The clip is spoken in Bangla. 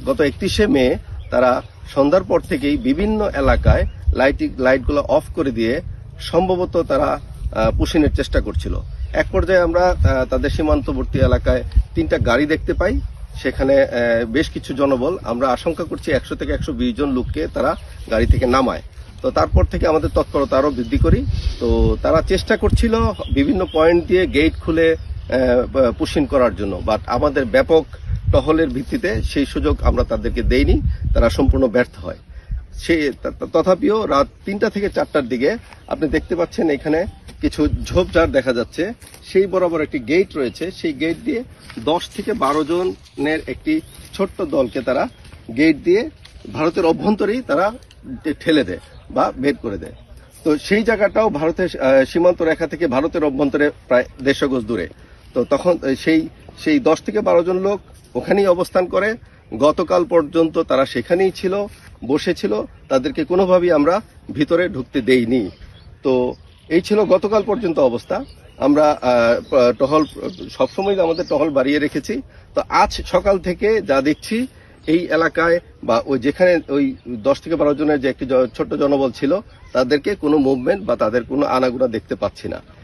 গত 31শে মে তারা সন্ধ্যার পর থেকেই বিভিন্ন এলাকায় লাইটগুলো অফ করে দিয়ে সম্ভবত তারা পুশিনের চেষ্টা করছিল। এক পর্যায়ে আমরা তাদের সীমান্তবর্তী এলাকায় 3টা গাড়ি দেখতে পাই। সেখানে বেশ কিছু জনবল, আমরা আশঙ্কা করছি 100 থেকে 120 জন লোককে তারা গাড়ি থেকে নামায়। তো তারপর থেকে আমাদের তৎপরতা আরও বৃদ্ধি করি। তো তারা চেষ্টা করছিল বিভিন্ন পয়েন্ট দিয়ে গেট খুলে পুশিন করার জন্য, বাট আমাদের ব্যাপক টহলের ভিত্তিতে সেই সুযোগ আমরা তাদেরকে দেইনি, তারা সম্পূর্ণ ব্যর্থ হয়। তথাপিও রাত 3টা থেকে 4টার দিকে আপনি দেখতে পাচ্ছেন এখানে কিছু ঝোপঝাড় দেখা যাচ্ছে, সেই বরাবর একটি গেট রয়েছে। সেই গেট দিয়ে 10 থেকে 12 জনের একটি ছোট্ট দলকে তারা গেট দিয়ে ভারতের অভ্যন্তরেই তারা ঠেলে দেয় বা বের করে দেয়। তো সেই জায়গাটাও ভারতের সীমান্ত রেখা থেকে ভারতের অভ্যন্তরে প্রায় 150 গজ দূরে। তো তখন সেই 10 থেকে 12 জন লোক ওখানেই অবস্থান করে। গতকাল পর্যন্ত তারা সেখানেই ছিল, বসেছিল, তাদেরকে কোনোভাবেই আমরা ভিতরে ঢুকতে দেইনি। তো এই ছিল গতকাল পর্যন্ত অবস্থা। আমরা টহল সবসময় আমাদের টহল বাড়িয়ে রেখেছি। তো আজ সকাল থেকে যা দেখছি এই এলাকায় বা ওই যেখানে ওই 10 থেকে 12 জনের যে একটি ছোট্ট জনবল ছিল, তাদেরকে কোনো মুভমেন্ট বা তাদের কোনো আনাগোনা দেখতে পাচ্ছি না।